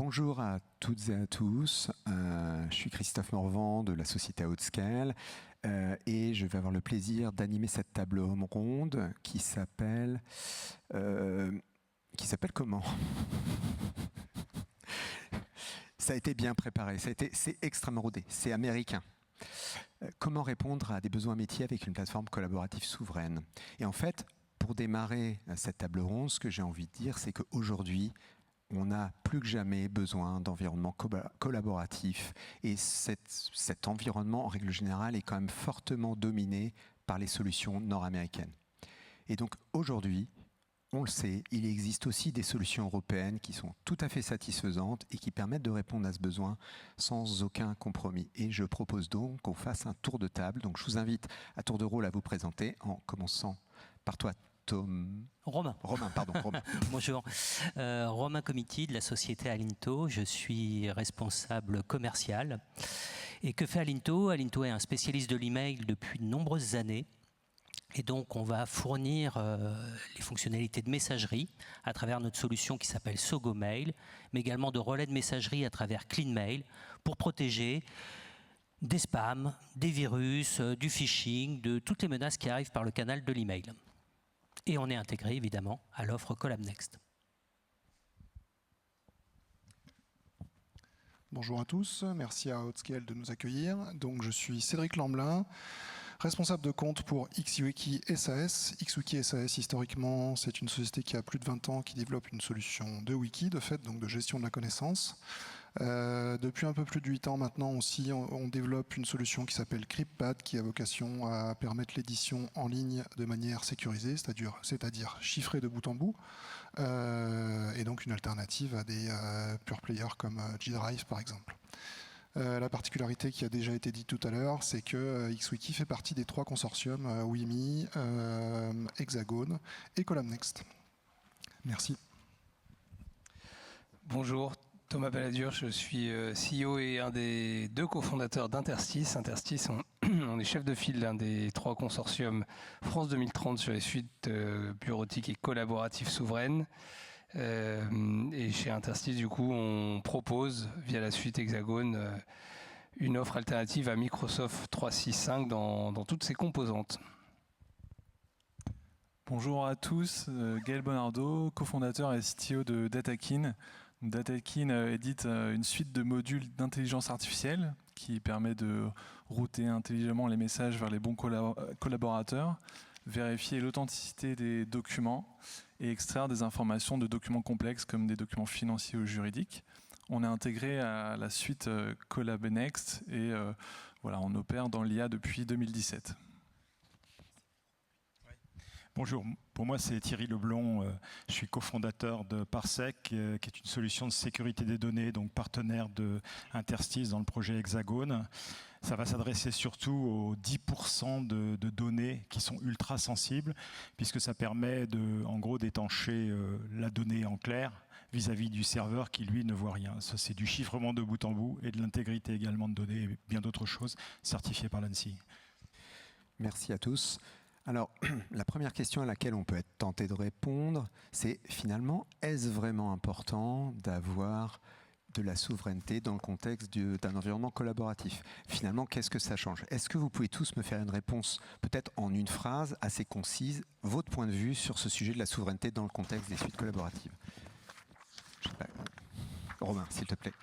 Bonjour à toutes et à tous. Je suis Christophe Morvan de la société Outscale et je vais avoir le plaisir d'animer cette table ronde qui s'appelle comment? Ça a été bien préparé, c'est extrêmement rodé, c'est américain. Comment répondre à des besoins métiers avec une plateforme collaborative souveraine? Et en fait, pour démarrer cette table ronde, ce que j'ai envie de dire, c'est qu'aujourd'hui, on a plus que jamais besoin d'environnement collaboratif. Et cet environnement, en règle générale, est quand même fortement dominé par les solutions nord-américaines. Et donc aujourd'hui, on le sait, il existe aussi des solutions européennes qui sont tout à fait satisfaisantes et qui permettent de répondre à ce besoin sans aucun compromis. Et je propose donc qu'on fasse un tour de table. Donc je vous invite à tour de rôle à vous présenter, en commençant par toi, Romain. Romain. Bonjour. Romain Comiti de la société Alinto. Je suis responsable commercial. Et que fait Alinto? Alinto est un spécialiste de l'email depuis de nombreuses années. Et donc, on va fournir les fonctionnalités de messagerie à travers notre solution qui s'appelle Sogo Mail, mais également de relais de messagerie à travers CleanMail pour protéger des spams, des virus, du phishing, de toutes les menaces qui arrivent par le canal de l'email. Et on est intégré, évidemment, à l'offre CollabNext. Bonjour à tous, merci à Outscale de nous accueillir. Donc, je suis Cédric Lamblin, responsable de compte pour XWiki SAS. XWiki SAS, historiquement, c'est une société qui a plus de 20 ans, qui développe une solution de wiki, de fait, donc de gestion de la connaissance. Depuis un peu plus de 8 ans maintenant aussi, on développe une solution qui s'appelle CryptPad, qui a vocation à permettre l'édition en ligne de manière sécurisée, c'est-à-dire chiffrée de bout en bout, et donc une alternative à des pure players comme G-Drive par exemple. La particularité qui a déjà été dite tout à l'heure, c'est que XWiki fait partie des 3 consortiums WIMI, Hexagone et CollabNext. Merci. Bonjour, Thomas Balladur, je suis CEO et un des 2 cofondateurs d'Interstice. Interstice, on est chef de file d'un des 3 consortiums France 2030 sur les suites bureautiques et collaboratives souveraines. Et chez Interstice, du coup, on propose, via la suite Hexagone, une offre alternative à Microsoft 365 dans toutes ses composantes. Bonjour à tous, Gaël Bonardo, cofondateur et CTO de Datakin. Datakin édite une suite de modules d'intelligence artificielle qui permet de router intelligemment les messages vers les bons collaborateurs, vérifier l'authenticité des documents et extraire des informations de documents complexes comme des documents financiers ou juridiques. On est intégré à la suite CollabNext et voilà, on opère dans l'IA depuis 2017. Bonjour, pour moi c'est Thierry Leblond, je suis cofondateur de Parsec, qui est une solution de sécurité des données, donc partenaire de Interstice dans le projet Hexagone. Ça va s'adresser surtout aux 10% de données qui sont ultra sensibles, puisque ça permet en gros d'étancher la donnée en clair vis-à-vis du serveur qui lui ne voit rien. Ça c'est du chiffrement de bout en bout et de l'intégrité également de données et bien d'autres choses certifiées par l'ANSSI. Merci à tous. Alors, la première question à laquelle on peut être tenté de répondre, c'est finalement, est-ce vraiment important d'avoir de la souveraineté dans le contexte d'un environnement collaboratif? Finalement, qu'est-ce que ça change? Est-ce que vous pouvez tous me faire une réponse, peut-être en une phrase assez concise, votre point de vue sur ce sujet de la souveraineté dans le contexte des suites collaboratives? Je sais pas. Romain, s'il te plaît.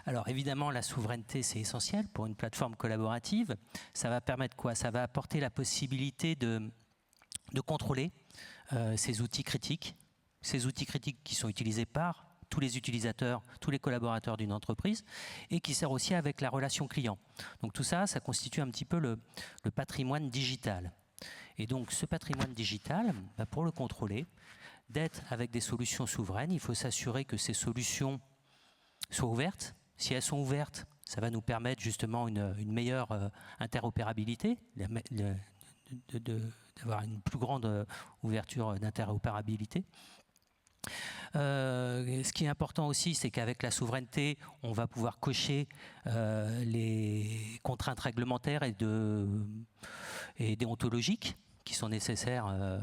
Alors évidemment, la souveraineté, c'est essentiel pour une plateforme collaborative. Ça va permettre quoi? Ça va apporter la possibilité de contrôler ces outils critiques qui sont utilisés par tous les utilisateurs, tous les collaborateurs d'une entreprise, et qui sert aussi avec la relation client. Donc tout ça, ça constitue un petit peu le patrimoine digital. Et donc ce patrimoine digital, pour le contrôler, d'être avec des solutions souveraines, il faut s'assurer que ces solutions soient ouvertes. Si elles sont ouvertes, ça va nous permettre justement une meilleure interopérabilité, d'avoir une plus grande ouverture d'interopérabilité. Ce qui est important aussi, c'est qu'avec la souveraineté, on va pouvoir cocher les contraintes réglementaires et déontologiques qui sont nécessaires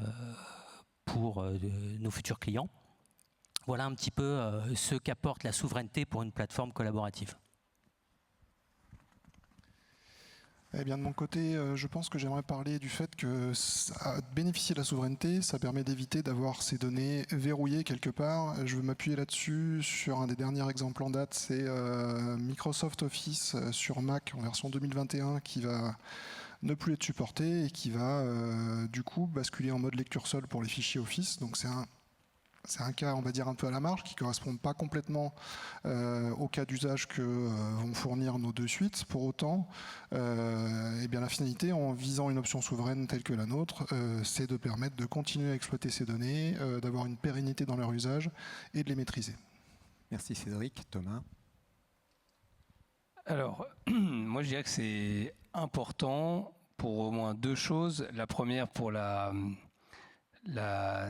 pour nos futurs clients. Voilà un petit peu ce qu'apporte la souveraineté pour une plateforme collaborative. Eh bien, de mon côté, je pense que j'aimerais parler du fait que bénéficier de la souveraineté, ça permet d'éviter d'avoir ces données verrouillées quelque part. Je veux m'appuyer là-dessus sur un des derniers exemples en date, c'est Microsoft Office sur Mac en version 2021 qui va ne plus être supporté et qui va du coup basculer en mode lecture seule pour les fichiers Office. Donc c'est un cas, on va dire, un peu à la marge, qui ne correspond pas complètement au cas d'usage que vont fournir nos deux suites. Pour autant, eh bien, la finalité, en visant une option souveraine telle que la nôtre, c'est de permettre de continuer à exploiter ces données, d'avoir une pérennité dans leur usage et de les maîtriser. Merci Cédric. Thomas? Alors, moi je dirais que c'est important pour au moins deux choses. La première, pour la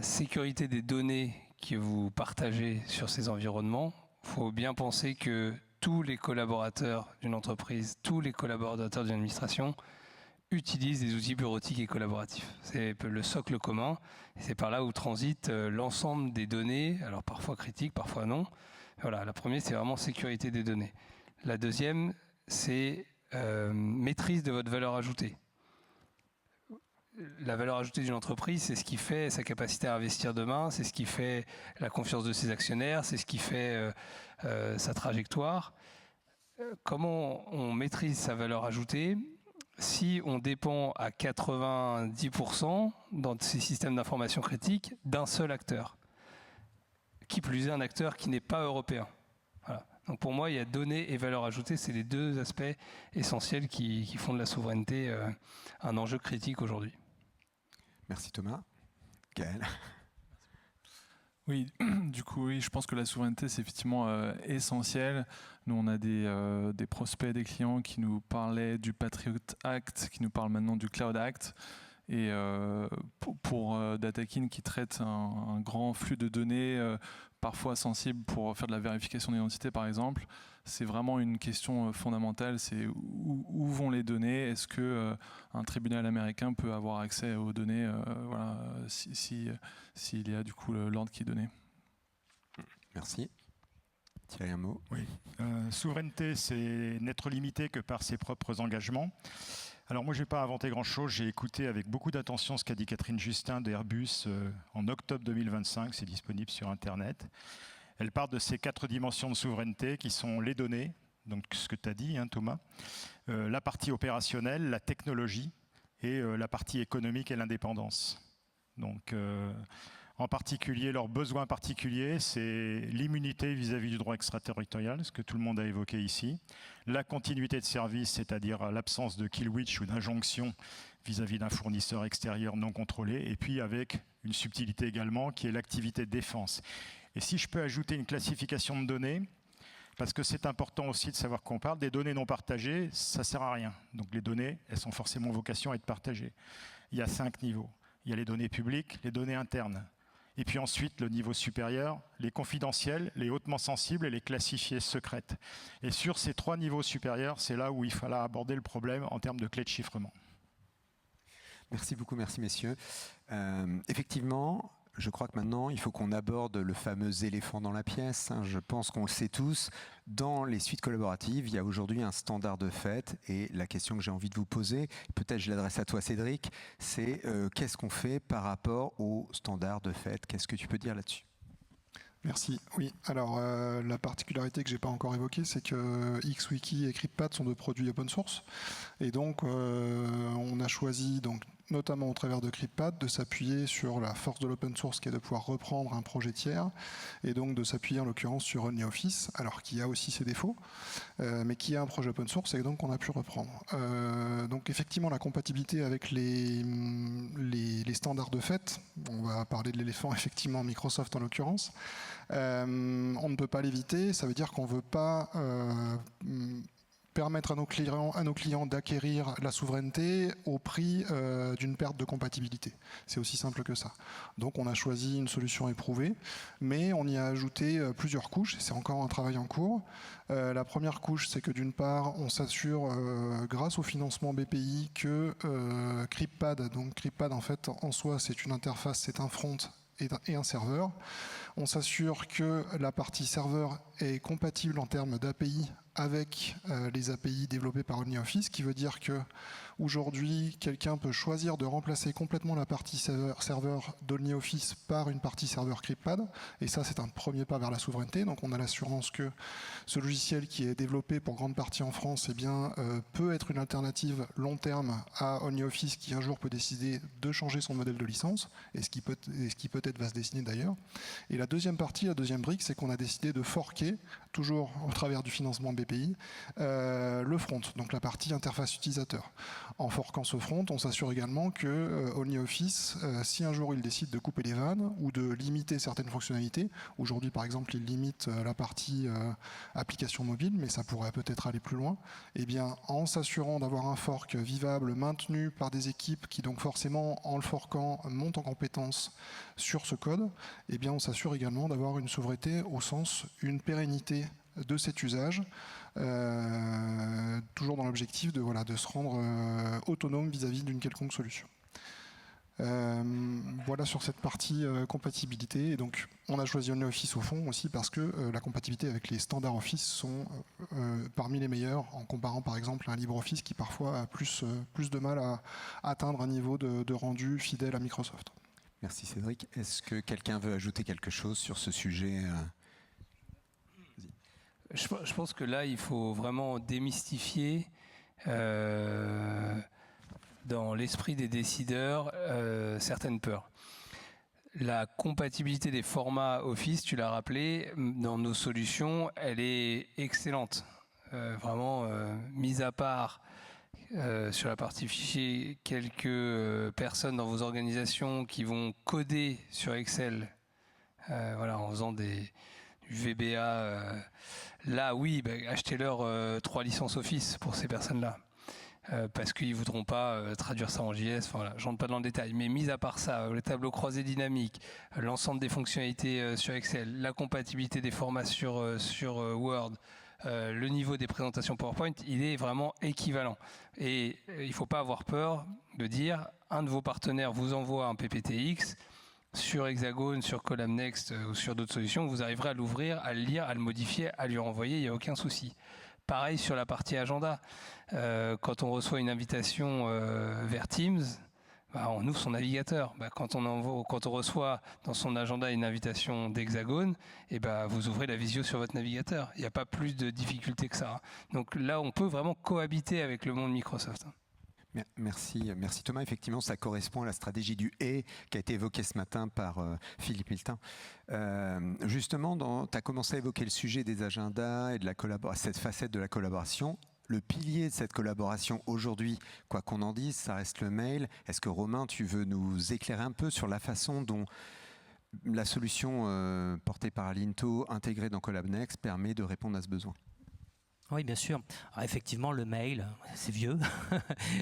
sécurité des données que vous partagez sur ces environnements. Il faut bien penser que tous les collaborateurs d'une entreprise, tous les collaborateurs d'une administration utilisent des outils bureautiques et collaboratifs. C'est le socle commun, et c'est par là où transite l'ensemble des données, alors parfois critiques, parfois non. Voilà, la première, c'est vraiment sécurité des données. La deuxième, c'est maîtrise de votre valeur ajoutée. La valeur ajoutée d'une entreprise, c'est ce qui fait sa capacité à investir demain, c'est ce qui fait la confiance de ses actionnaires, c'est ce qui fait sa trajectoire. Comment on maîtrise sa valeur ajoutée si on dépend à 90% dans ces systèmes d'information critiques d'un seul acteur? Qui plus est, un acteur qui n'est pas européen. Voilà. Donc pour moi, il y a données et valeur ajoutée, c'est les deux aspects essentiels qui font de la souveraineté un enjeu critique aujourd'hui. Merci Thomas. Gaël? Oui, du coup, oui, je pense que la souveraineté, c'est effectivement essentiel. Nous, on a des prospects, des clients qui nous parlaient du Patriot Act, qui nous parlent maintenant du Cloud Act. Et pour Datakin, qui traite un grand flux de données, parfois sensibles pour faire de la vérification d'identité, par exemple, c'est vraiment une question fondamentale. C'est où vont les données? Est-ce que un tribunal américain peut avoir accès aux données, voilà, s'il y a du coup l'ordre qui est donné? Merci. Thierry, un mot? Oui. Souveraineté, c'est n'être limité que par ses propres engagements. Alors moi, je ne vais pas inventer grand-chose. J'ai écouté avec beaucoup d'attention ce qu'a dit Catherine Justin d'Airbus en octobre 2025. C'est disponible sur Internet. Elle parle de ces 4 dimensions de souveraineté qui sont les données, donc ce que tu as dit, hein, Thomas, la partie opérationnelle, la technologie et la partie économique et l'indépendance. Donc, en particulier, leurs besoins particuliers, c'est l'immunité vis-à-vis du droit extraterritorial, ce que tout le monde a évoqué ici, la continuité de service, c'est-à-dire l'absence de kill switch ou d'injonction vis-à-vis d'un fournisseur extérieur non contrôlé, et puis avec une subtilité également qui est l'activité de défense. Et si je peux ajouter une classification de données, parce que c'est important aussi de savoir qu'on parle, des données non partagées, ça ne sert à rien. Donc les données, elles sont forcément vocation à être partagées. Il y a 5 niveaux. Il y a les données publiques, les données internes. Et puis ensuite, le niveau supérieur, les confidentielles, les hautement sensibles et les classifiées secrètes. Et sur ces 3 niveaux supérieurs, c'est là où il fallait aborder le problème en termes de clés de chiffrement. Merci beaucoup, merci messieurs. Effectivement, je crois que maintenant, il faut qu'on aborde le fameux éléphant dans la pièce. Je pense qu'on le sait tous. Dans les suites collaboratives, il y a aujourd'hui un standard de fait. Et la question que j'ai envie de vous poser, peut-être je l'adresse à toi Cédric, c'est qu'est-ce qu'on fait par rapport au standard de fait? Qu'est-ce que tu peux dire là-dessus? Merci. Oui, alors la particularité que je n'ai pas encore évoquée, c'est que XWiki et CryptPad sont 2 produits open source. Et donc, on a choisi, donc, notamment au travers de CryptPad, de s'appuyer sur la force de l'open source qui est de pouvoir reprendre un projet tiers et donc de s'appuyer en l'occurrence sur OnlyOffice, alors qu'il y a aussi ses défauts, mais qui est un projet open source et donc on a pu reprendre. Donc effectivement, la compatibilité avec les standards de fait, on va parler de l'éléphant effectivement, Microsoft en l'occurrence, on ne peut pas l'éviter. Ça veut dire qu'on ne veut pas permettre à nos clients d'acquérir la souveraineté au prix d'une perte de compatibilité. C'est aussi simple que ça. Donc on a choisi une solution éprouvée, mais on y a ajouté plusieurs couches, c'est encore un travail en cours. La première couche, c'est que d'une part, on s'assure, grâce au financement BPI, que CryptPad, donc CryptPad en fait en soi c'est une interface, c'est un front, et un serveur. On s'assure que la partie serveur est compatible en termes d'API avec les API développées par OmniOffice, ce qui veut dire que aujourd'hui, quelqu'un peut choisir de remplacer complètement la partie serveur d'OmniOffice par une partie serveur CryptPad, et ça c'est un premier pas vers la souveraineté. Donc on a l'assurance que ce logiciel qui est développé pour grande partie en France peut être une alternative long terme à OmniOffice, qui un jour peut décider de changer son modèle de licence, et ce qui peut-être va se dessiner d'ailleurs. Et la deuxième partie, la deuxième brique, c'est qu'on a décidé de forquer, toujours au travers du financement BPI, le front, donc la partie interface utilisateur. En forquant ce front, on s'assure également que OmniOffice, si un jour il décide de couper les vannes ou de limiter certaines fonctionnalités, aujourd'hui par exemple il limite la partie application mobile, mais ça pourrait peut-être aller plus loin, et bien en s'assurant d'avoir un fork vivable, maintenu par des équipes qui donc forcément en le forquant montent en compétences sur ce code, et bien on s'assure également d'avoir une souveraineté au sens une pérennité de cet usage, toujours dans l'objectif de se rendre autonome vis-à-vis d'une quelconque solution. Voilà sur cette partie compatibilité. Et donc, on a choisi OmniOffice au fond aussi parce que la compatibilité avec les standards Office sont parmi les meilleurs, en comparant par exemple un LibreOffice qui parfois a plus de mal à atteindre un niveau de rendu fidèle à Microsoft. Merci Cédric. Est-ce que quelqu'un veut ajouter quelque chose sur ce sujet ? Je pense que là, il faut vraiment démystifier dans l'esprit des décideurs certaines peurs. La compatibilité des formats Office, tu l'as rappelé, dans nos solutions, elle est excellente. Vraiment, mis à part sur la partie fichier, quelques personnes dans vos organisations qui vont coder sur Excel, en faisant du VBA. Là, oui, achetez-leur 3 licences Office pour ces personnes-là. Parce qu'ils ne voudront pas traduire ça en JS. Voilà, je ne rentre pas dans le détail. Mais mis à part ça, le tableau croisé dynamique, l'ensemble des fonctionnalités sur Excel, la compatibilité des formats sur Word, le niveau des présentations PowerPoint, il est vraiment équivalent. Et il ne faut pas avoir peur de dire un de vos partenaires vous envoie un PPTX sur Hexagon, sur CollabNext ou sur d'autres solutions, vous arriverez à l'ouvrir, à le lire, à le modifier, à lui renvoyer, il n'y a aucun souci. Pareil sur la partie agenda. Quand on reçoit une invitation vers Teams, on ouvre son navigateur. Quand on reçoit dans son agenda une invitation d'Hexagon, vous ouvrez la visio sur votre navigateur. Il n'y a pas plus de difficulté que ça. Donc là, on peut vraiment cohabiter avec le monde Microsoft. Merci Thomas. Effectivement, ça correspond à la stratégie du « et » qui a été évoquée ce matin par Philippe Miltin. Justement, tu as commencé à évoquer le sujet des agendas et de cette facette de la collaboration. Le pilier de cette collaboration aujourd'hui, quoi qu'on en dise, ça reste le mail. Est-ce que Romain, tu veux nous éclairer un peu sur la façon dont la solution portée par Alinto, intégrée dans CollabNext, permet de répondre à ce besoin ? Oui, bien sûr. Alors, effectivement, le mail, c'est vieux,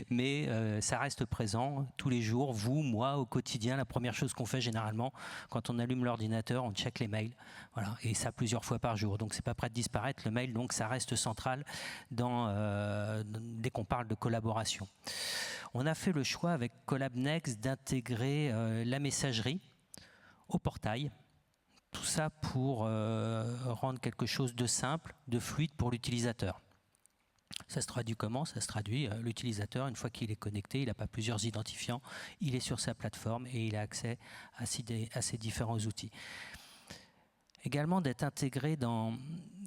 mais ça reste présent tous les jours. Vous, moi, au quotidien, la première chose qu'on fait généralement, quand on allume l'ordinateur, on check les mails. Voilà, et ça plusieurs fois par jour. Donc, c'est pas prêt de disparaître. Le mail, donc, ça reste central dès qu'on parle de collaboration. On a fait le choix avec CollabNext d'intégrer la messagerie au portail. Tout ça pour rendre quelque chose de simple, de fluide pour l'utilisateur. Ça se traduit comment ? Ça se traduit, l'utilisateur, une fois qu'il est connecté, il n'a pas plusieurs identifiants, il est sur sa plateforme et il a accès à ces différents outils. Également, d'être intégré dans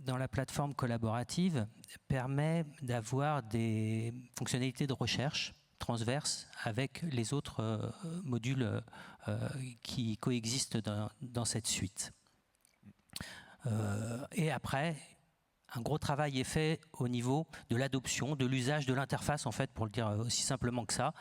la plateforme collaborative permet d'avoir des fonctionnalités de recherche transverses avec les autres modules qui coexistent dans cette suite. Et après, un gros travail est fait au niveau de l'adoption, de l'usage de l'interface, en fait, pour le dire aussi simplement que ça.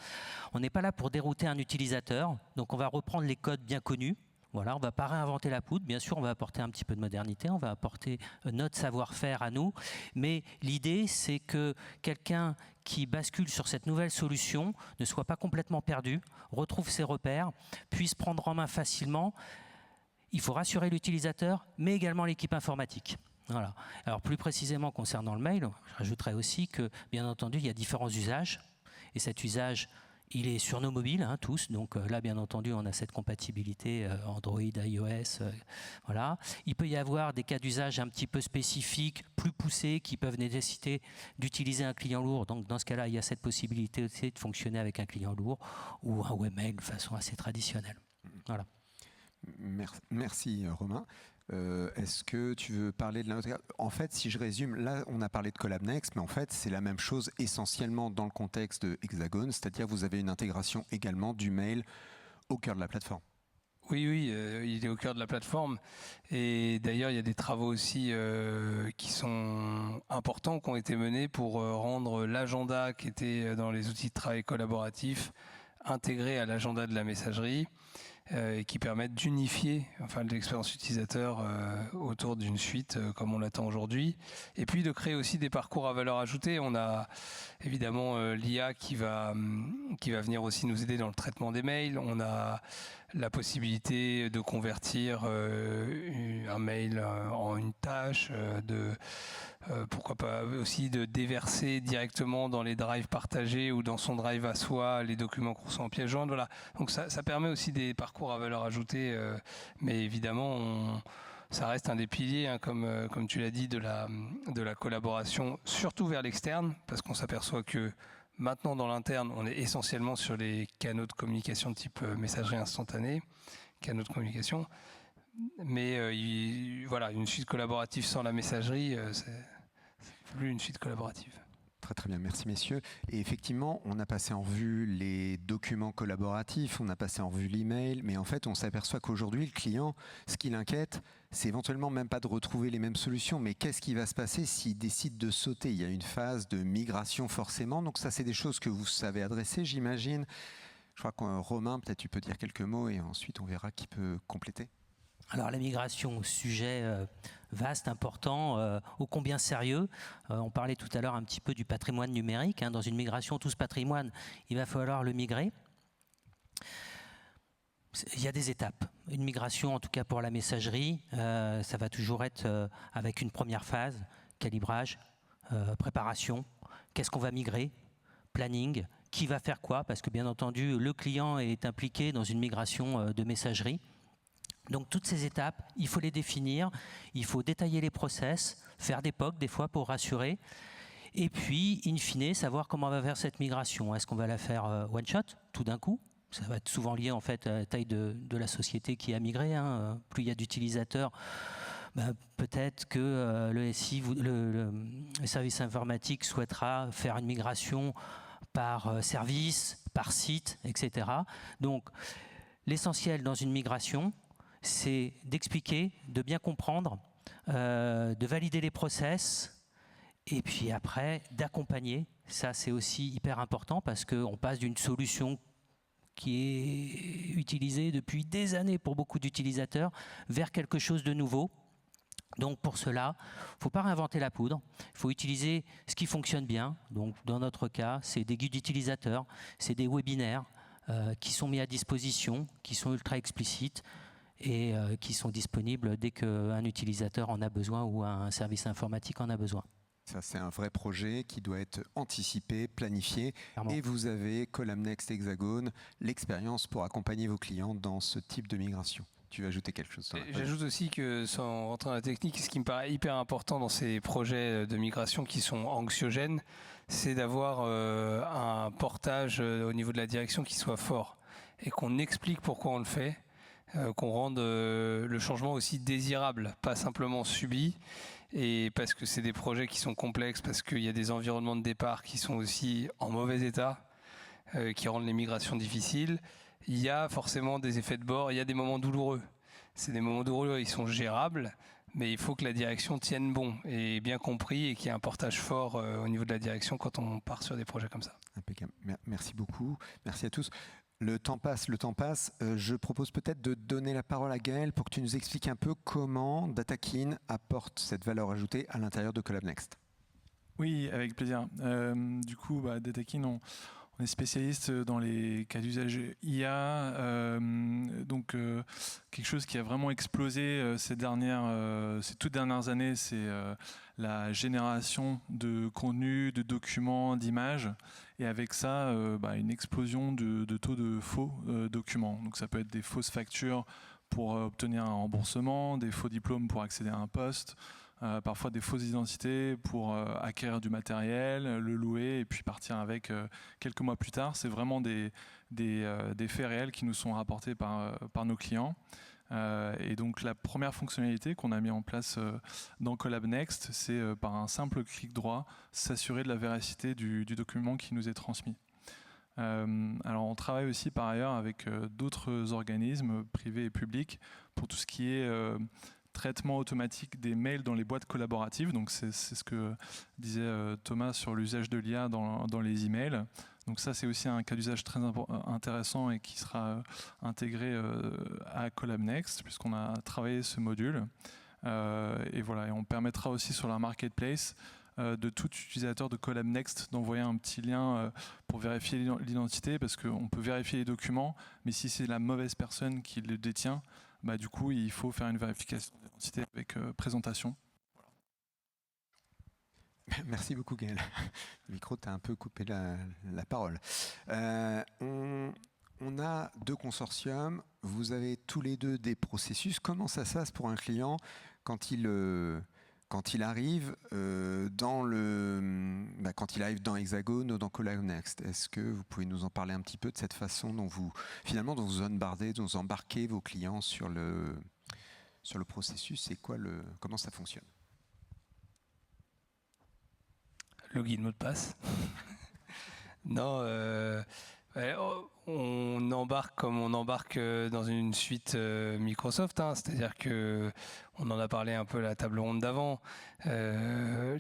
On n'est pas là pour dérouter un utilisateur, donc on va reprendre les codes bien connus. Voilà, on ne va pas réinventer la poudre, bien sûr, on va apporter un petit peu de modernité, on va apporter notre savoir-faire à nous, mais l'idée, c'est que quelqu'un qui bascule sur cette nouvelle solution ne soit pas complètement perdu, retrouve ses repères, puisse prendre en main facilement. Il faut rassurer l'utilisateur, mais également l'équipe informatique. Voilà. Alors plus précisément concernant le mail, je rajouterais aussi que, bien entendu, il y a différents usages, et cet usage, Il est sur nos mobiles, tous. Donc là, bien entendu, on a cette compatibilité Android, iOS. Voilà. Il peut y avoir des cas d'usage un petit peu spécifiques, plus poussés, qui peuvent nécessiter d'utiliser un client lourd. Donc dans ce cas-là, il y a cette possibilité aussi de fonctionner avec un client lourd ou un webmail de façon assez traditionnelle. Voilà. Merci Romain. Est-ce que tu veux parler de l'intégration ? En fait, si je résume, là, on a parlé de CollabNext, mais en fait, c'est la même chose essentiellement dans le contexte de Hexagone, c'est-à-dire vous avez une intégration également du mail au cœur de la plateforme. Oui, il est au cœur de la plateforme. Et d'ailleurs, il y a des travaux aussi qui sont importants, qui ont été menés pour rendre l'agenda qui était dans les outils de travail collaboratif intégré à l'agenda de la messagerie. Et qui permettent d'unifier l'expérience utilisateur autour d'une suite comme on l'attend aujourd'hui. Et puis de créer aussi des parcours à valeur ajoutée. On a évidemment l'IA qui va venir aussi nous aider dans le traitement des mails. On a la possibilité de convertir un mail en une tâche, pourquoi pas aussi de déverser directement dans les drives partagés ou dans son drive à soi les documents qu'on reçoit en pièce jointe. Voilà. Donc ça permet aussi des parcours à valeur ajoutée, mais évidemment ça reste un des piliers, comme tu l'as dit, de la collaboration, surtout vers l'externe, parce qu'on s'aperçoit que maintenant dans l'interne, on est essentiellement sur les canaux de communication de type messagerie instantanée, canaux de communication. Mais une suite collaborative sans la messagerie, c'est plus une suite collaborative. Très bien, merci messieurs. Et effectivement, on a passé en revue les documents collaboratifs, on a passé en revue l'email, mais en fait, on s'aperçoit qu'aujourd'hui, le client, ce qui l'inquiète, c'est éventuellement même pas de retrouver les mêmes solutions, mais qu'est-ce qui va se passer s'il décide de sauter ? Il y a une phase de migration forcément, donc ça, c'est des choses que vous savez adresser, j'imagine. Je crois que Romain, peut-être tu peux dire quelques mots et ensuite on verra qui peut compléter. Alors la migration, sujet vaste, important, ô combien sérieux. On parlait tout à l'heure un petit peu du patrimoine numérique. Dans une migration, tout ce patrimoine, il va falloir le migrer. Il y a des étapes. Une migration, en tout cas pour la messagerie, ça va toujours être avec une première phase, calibrage, préparation. Qu'est-ce qu'on va migrer ? Planning. Qui va faire quoi ? Parce que bien entendu, le client est impliqué dans une migration de messagerie. Donc toutes ces étapes, il faut les définir, il faut détailler les process, faire des POC des fois pour rassurer, et puis, in fine, savoir comment on va faire cette migration. Est-ce qu'on va la faire one shot, tout d'un coup ? Ça va être souvent lié en fait à la taille de la société qui a migré. Plus il y a d'utilisateurs, peut-être que le SI, le service informatique souhaitera faire une migration par service, par site, etc. Donc l'essentiel dans une migration, c'est d'expliquer, de bien comprendre, de valider les process et puis après d'accompagner. Ça, c'est aussi hyper important parce qu'on passe d'une solution qui est utilisée depuis des années pour beaucoup d'utilisateurs vers quelque chose de nouveau. Donc pour cela, il ne faut pas réinventer la poudre, il faut utiliser ce qui fonctionne bien. Donc dans notre cas, c'est des guides utilisateurs, c'est des webinaires qui sont mis à disposition, qui sont ultra explicites, et qui sont disponibles dès qu'un utilisateur en a besoin ou un service informatique en a besoin. Ça, c'est un vrai projet qui doit être anticipé, planifié. Clairement. Et vous avez CollabNext Hexagone, l'expérience pour accompagner vos clients dans ce type de migration. Tu veux ajouter quelque chose ? J'ajoute aussi que, sans rentrer dans la technique, ce qui me paraît hyper important dans ces projets de migration qui sont anxiogènes, c'est d'avoir un portage au niveau de la direction qui soit fort et qu'on explique pourquoi on le fait. Qu'on rende le changement aussi désirable, pas simplement subi, et parce que c'est des projets qui sont complexes, parce qu'il y a des environnements de départ qui sont aussi en mauvais état, qui rendent les migrations difficiles. Il y a forcément des effets de bord, il y a des moments douloureux. C'est des moments douloureux, ils sont gérables, mais il faut que la direction tienne bon, et bien compris, et qu'il y ait un portage fort au niveau de la direction quand on part sur des projets comme ça. Impeccable. Merci beaucoup, merci à tous. Le temps passe. Je propose peut-être de donner la parole à Gaël pour que tu nous expliques un peu comment Datakin apporte cette valeur ajoutée à l'intérieur de CollabNext. Oui, avec plaisir. Du coup, Datakin, on On est spécialiste dans les cas d'usage IA, quelque chose qui a vraiment explosé ces toutes dernières années, c'est la génération de contenu, de documents, d'images, et avec ça, une explosion de taux de faux documents. Donc ça peut être des fausses factures pour obtenir un remboursement, des faux diplômes pour accéder à un poste, parfois des fausses identités pour acquérir du matériel, le louer et puis partir avec quelques mois plus tard. C'est vraiment des faits réels qui nous sont rapportés par nos clients. Et donc la première fonctionnalité qu'on a mis en place dans CollabNext, c'est par un simple clic droit, s'assurer de la véracité du document qui nous est transmis. Alors on travaille aussi par ailleurs avec d'autres organismes privés et publics pour tout ce qui est traitement automatique des mails dans les boîtes collaboratives. Donc c'est ce que disait Thomas sur l'usage de l'IA dans les emails. Donc ça c'est aussi un cas d'usage très intéressant et qui sera intégré à CollabNext puisqu'on a travaillé ce module. Et voilà, et on permettra aussi sur la marketplace de tout utilisateur de CollabNext d'envoyer un petit lien pour vérifier l'identité, parce qu'on peut vérifier les documents, mais si c'est la mauvaise personne qui le détient, du coup il faut faire une vérification d'identité avec présentation. Merci beaucoup Gaël. Le micro t'a un peu coupé la parole. On a 2 consortiums, vous avez tous les 2 des processus. Comment ça se passe pour un client quand il arrive quand il arrive dans Hexagon ou dans CollabNext? Est-ce que vous pouvez nous en parler un petit peu de cette façon dont vous onboardez, dont vous embarquez vos clients sur le processus? Comment ça fonctionne? Login, mot de passe. Non, on embarque comme on embarque dans une suite Microsoft, c'est-à-dire que on en a parlé un peu à la table ronde d'avant.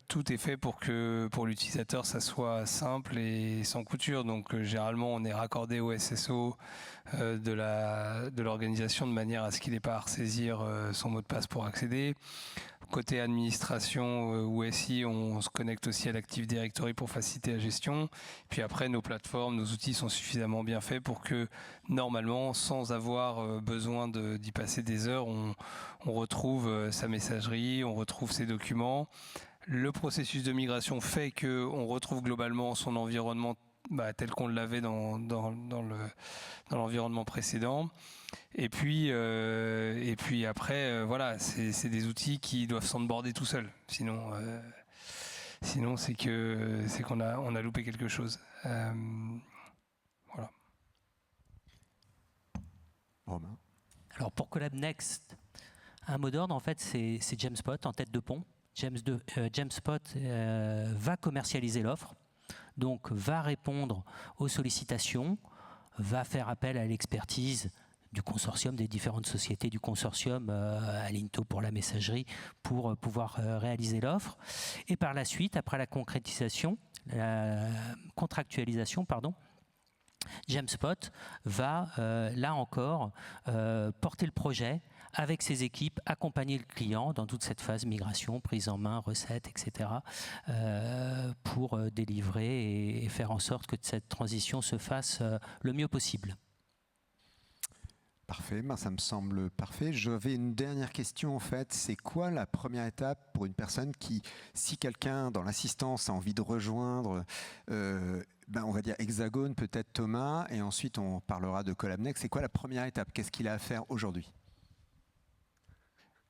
Tout est fait pour que pour l'utilisateur ça soit simple et sans couture. Donc généralement on est raccordé au SSO de l'organisation de manière à ce qu'il n'ait pas à ressaisir son mot de passe pour accéder. Côté administration ou SI, on se connecte aussi à l'Active Directory pour faciliter la gestion. Puis après, nos plateformes, nos outils sont suffisamment bien faits pour que, normalement, sans avoir besoin d'y passer des heures, on retrouve sa messagerie, on retrouve ses documents. Le processus de migration fait qu'on retrouve globalement son environnement tel qu'on l'avait dans l'environnement précédent. Et puis après, voilà, c'est des outils qui doivent s'onboarder tout seuls. Sinon c'est qu'on a loupé quelque chose. Voilà. Romain. Alors pour CollabNext, un mot d'ordre, en fait, c'est Jamspot en tête de pont. Jamspot va commercialiser l'offre, donc va répondre aux sollicitations, va faire appel à l'expertise du consortium, des différentes sociétés du consortium, Alinto pour la messagerie, pour pouvoir réaliser l'offre. Et par la suite, après la contractualisation, Jamspot va, là encore, porter le projet avec ses équipes, accompagner le client dans toute cette phase migration, prise en main, recette, etc., pour délivrer et faire en sorte que cette transition se fasse le mieux possible. Parfait, ça me semble parfait. J'avais une dernière question en fait. C'est quoi la première étape pour une personne qui, si quelqu'un dans l'assistance a envie de rejoindre, on va dire Hexagon, peut-être Thomas, et ensuite on parlera de CollabNext. C'est quoi la première étape? Qu'est-ce qu'il a à faire aujourd'hui?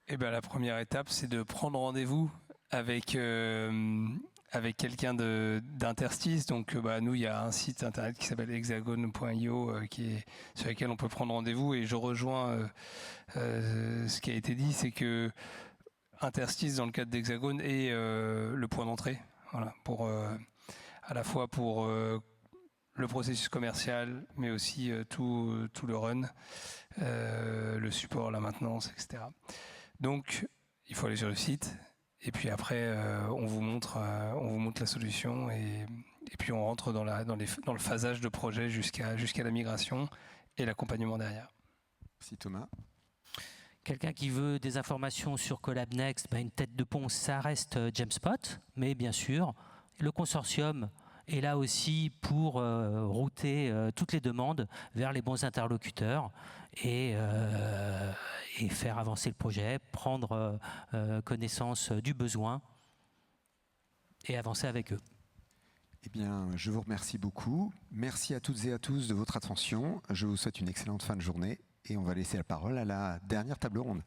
La première étape, c'est de prendre rendez-vous avec quelqu'un d'Interstice. Donc nous, il y a un site internet qui s'appelle hexagon.io sur lequel on peut prendre rendez-vous. Et je rejoins ce qui a été dit, c'est que Interstice, dans le cadre d'Hexagon, est le point d'entrée. Voilà, à la fois pour le processus commercial, mais aussi tout le run, le support, la maintenance, etc. Donc, il faut aller sur le site. Et puis après, on vous montre la solution et puis on rentre dans le phasage de projet jusqu'à la migration et l'accompagnement derrière. Merci Thomas. Quelqu'un qui veut des informations sur CollabNext, une tête de pont, ça reste Jamspot, mais bien sûr, le consortium est là aussi pour router toutes les demandes vers les bons interlocuteurs et faire avancer le projet, prendre connaissance du besoin et avancer avec eux. Eh bien, je vous remercie beaucoup. Merci à toutes et à tous de votre attention. Je vous souhaite une excellente fin de journée et on va laisser la parole à la dernière table ronde.